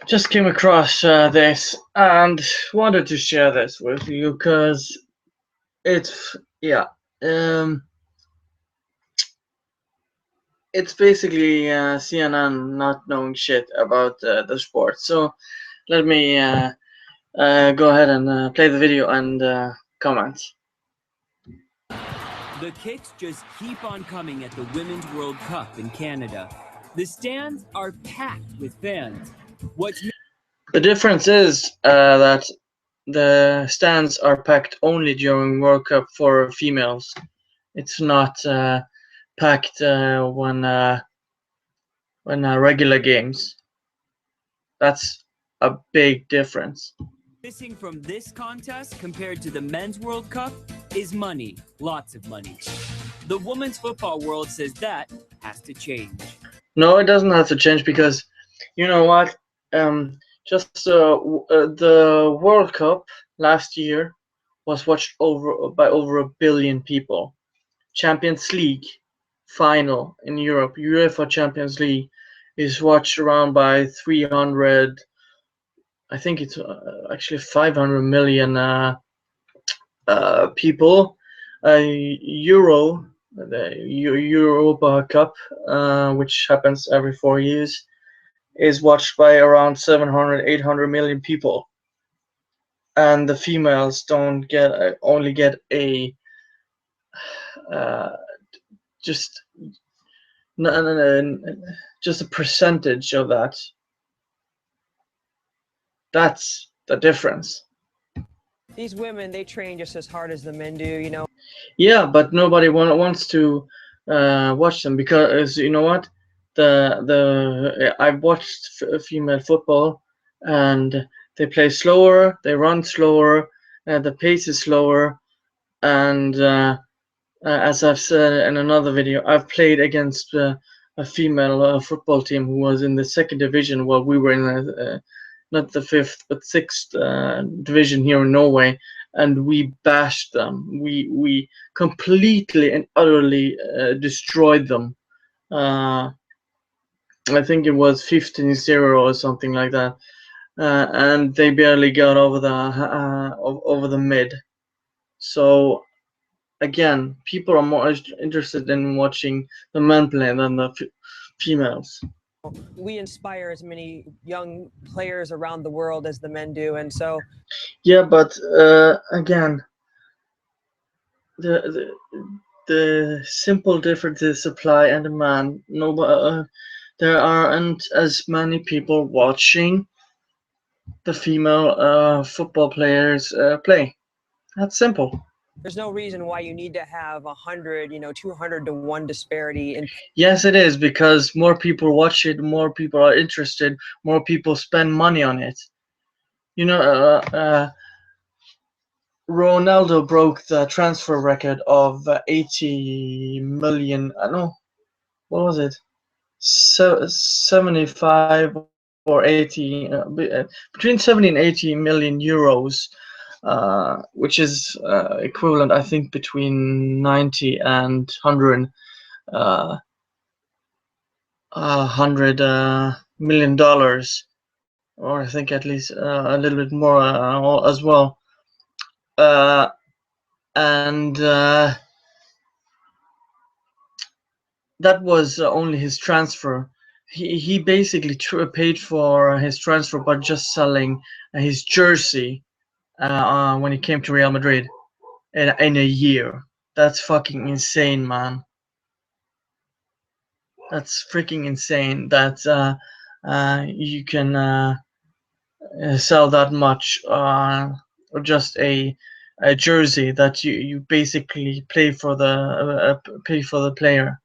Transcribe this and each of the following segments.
Just came across this and wanted to share this with you because it's yeah, um, it's basically CNN not knowing shit about the sport. So let me go ahead and play the video and comment. The kicks just keep on coming at the Women's World Cup in Canada. The stands are packed with fans. The difference is that the stands are packed only during World Cup for females. It's not packed when regular games. That's a big difference. Missing from this contest compared to the Men's World Cup is money, lots of money. The women's football world says that has to change. No, it doesn't have to change because, you know what? The World Cup last year was watched by over 1 billion people. Champions League final in Europe, UEFA Champions League, is watched around by 300. I think it's actually 500 million people. The Europa Cup, which happens every 4 years, is watched by around 700, 800 million people. And the females don't get only get a uh, just just a percentage of that. That's the difference. These women, they train just as hard as the men do, you know. Yeah, but nobody wants to watch them because you know what? I've watched female football, and they play slower, they run slower, the pace is slower, and as I've said in another video, I've played against a female football team who was in the second division while we were in not the fifth but sixth division here in Norway, and we bashed them. We completely and utterly destroyed them. I think it was 15-0 or something like that, and they barely got over the mid. So again, people are more interested in watching the men play than the females. We inspire as many young players around the world as the men do, and so yeah, but again, the the simple difference is supply and demand. There aren't as many people watching the female football players play. That's simple. there's no reason why you need to have 100, 200 to 1 disparity in. Yes, it is, because more people watch it, more people are interested, more people spend money on it. You know, Ronaldo broke the transfer record of 80 million. No, what was it? 75 or 80, between 70 and 80 million euros, which is equivalent, I think, between 90 and 100 $100 million, or I think at least a little bit more as well. And that was only his transfer. He basically paid for his transfer by just selling his jersey when he came to Real Madrid in a year. That's fucking insane, man. That's freaking insane that you can sell that much or just a jersey that you basically pay for the player.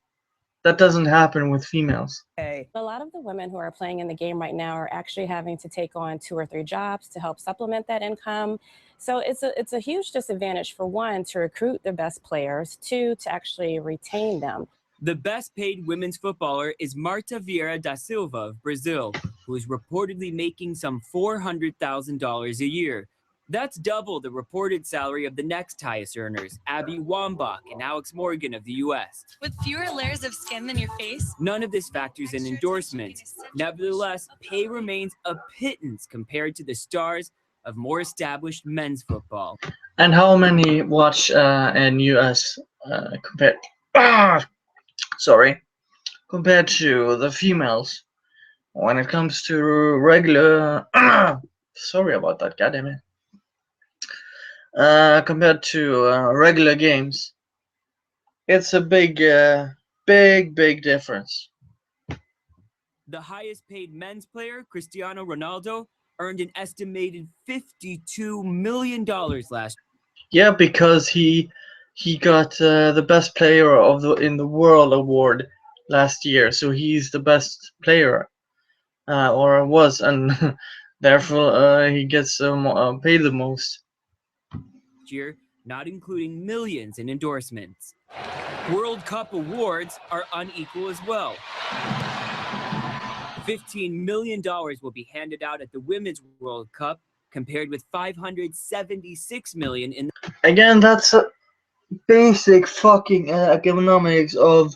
That doesn't happen with females. A lot of the women who are playing in the game right now are actually having to take on 2 or 3 jobs to help supplement that income. So it's a huge disadvantage, for one, to recruit the best players, 2, to actually retain them. The best paid women's footballer is Marta Vieira da Silva of Brazil, who is reportedly making some $400,000 a year. That's double the reported salary of the next highest earners, Abby Wambach and Alex Morgan of the US. With fewer layers of skin than your face? None of this factors in endorsements. Nevertheless, pay remains a pittance compared to the stars of more established men's football. And how many watch in US compared? Compared to the females when it comes to regular. Sorry about that, goddammit. Compared to regular games, it's a big difference. The highest paid men's player, Cristiano Ronaldo, earned an estimated $52 million last year. Yeah, because he got the best player in the world award last year, so he's the best player, or was, and therefore he gets paid the most. Year, not including millions in endorsements. World Cup awards are unequal as well. $15 million will be handed out at the Women's World Cup, compared with $576 million in. Again, that's a basic fucking economics of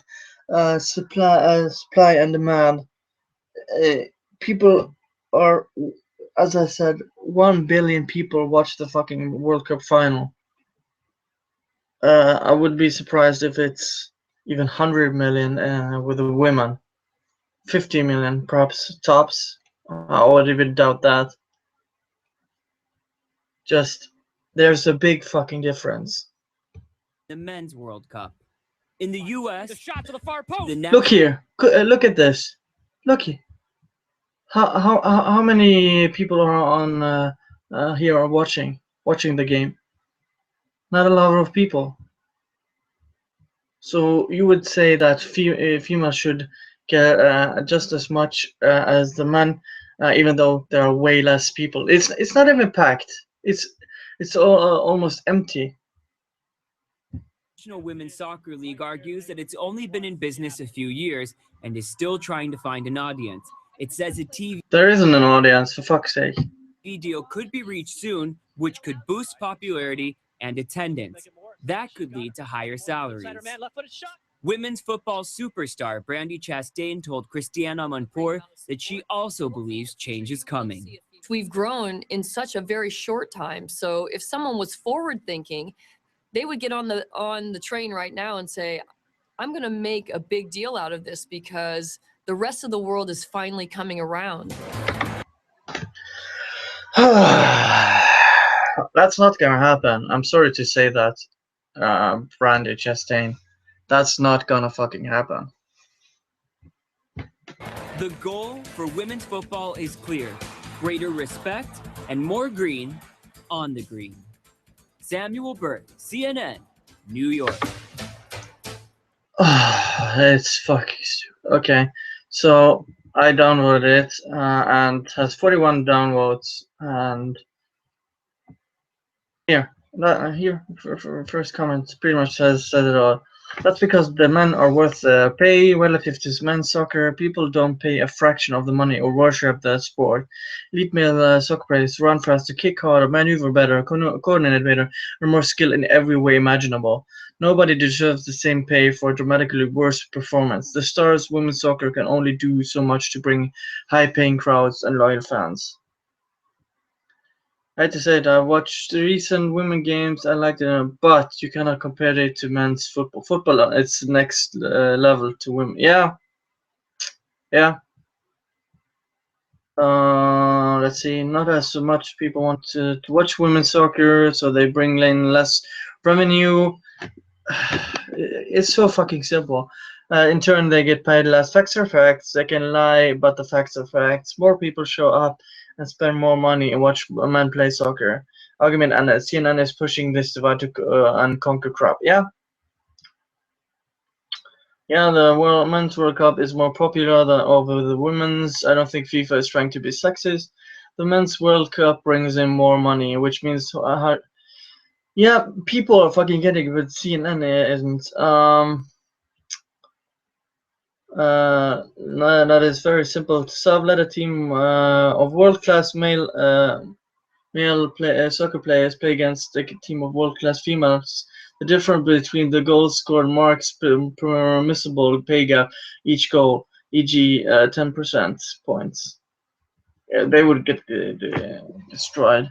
supply and demand. People are, as I said, 1 billion people watch the fucking World Cup final. I would be surprised if it's even 100 million with the women. 50 million, perhaps tops. I would even doubt that. Just, there's a big fucking difference. The Men's World Cup. In the US, the shot to the far post. Look here. Look at this. Look here. How many people are on here are watching the game? Not a lot of people. So you would say that females should get just as much as the men, even though there are way less people. It's not even packed. It's almost empty. The National Women's Soccer League argues that it's only been in business a few years and is still trying to find an audience. It says a TV. There isn't an audience, for fuck's sake. Deal could be reached soon, which could boost popularity and attendance. That could lead to higher salaries. Women's football superstar Brandi Chastain told Christiane Amanpour that she also believes change is coming. We've grown in such a very short time. So if someone was forward thinking, they would get on the train right now and say, I'm going to make a big deal out of this because the rest of the world is finally coming around. That's not gonna happen. I'm sorry to say that, Brandi Chastain. That's not gonna fucking happen. The goal for women's football is clear: greater respect and more green on the green. Samuel Burt, CNN, New York. It's fucking stupid. Okay, so I downloaded it and it has 41 downloads, and here first comment pretty much says it all. That's because the men are worth pay relative to men's soccer. People don't pay a fraction of the money or worship the sport. Elite male soccer players run faster, kick harder, maneuver better, coordinate better, and more skilled in every way imaginable. Nobody deserves the same pay for a dramatically worse performance. The stars women's soccer can only do so much to bring high-paying crowds and loyal fans. I had to say that I watched the recent women games. I liked it, but you cannot compare it to men's football. Football, it's next level to women. Yeah. Let's see. Not as much people want to watch women's soccer, so they bring in less revenue. It's so fucking simple. In turn, they get paid less. Facts are facts. They can lie, but the facts are facts. More people show up and spend more money and watch a man play soccer. Argument, and CNN is pushing this divide to and conquer crap. Yeah, the men's World Cup is more popular than over the women's. I don't think FIFA is trying to be sexist. The men's World Cup brings in more money, which means yeah, people are fucking getting it, but CNN isn't. That is very simple to solve. Let a team of world-class male soccer players play against a team of world-class females. The difference between the goals scored marks permissible pay gap each goal, e.g., 10% points. Yeah, they would get destroyed.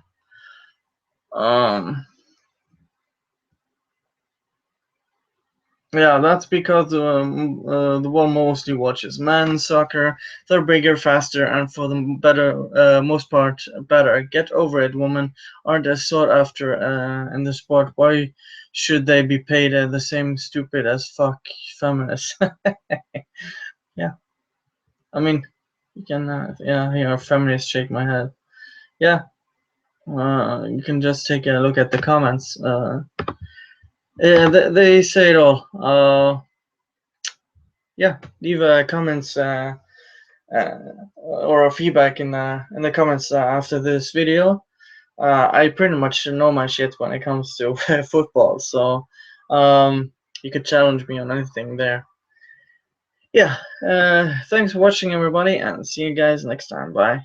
Yeah, that's because the one mostly watches men's soccer. They're bigger, faster, and for the most part, better. Get over it, women aren't as sought after in the sport. Why should they be paid the same stupid as fuck feminists? Yeah, I mean, you can hear feminists shake my head. Yeah, you can just take a look at the comments. Yeah, they say it all. Yeah, leave comments or feedback in the comments after this video. I pretty much know my shit when it comes to football, so you could challenge me on anything there. Yeah, thanks for watching, everybody, and see you guys next time. Bye.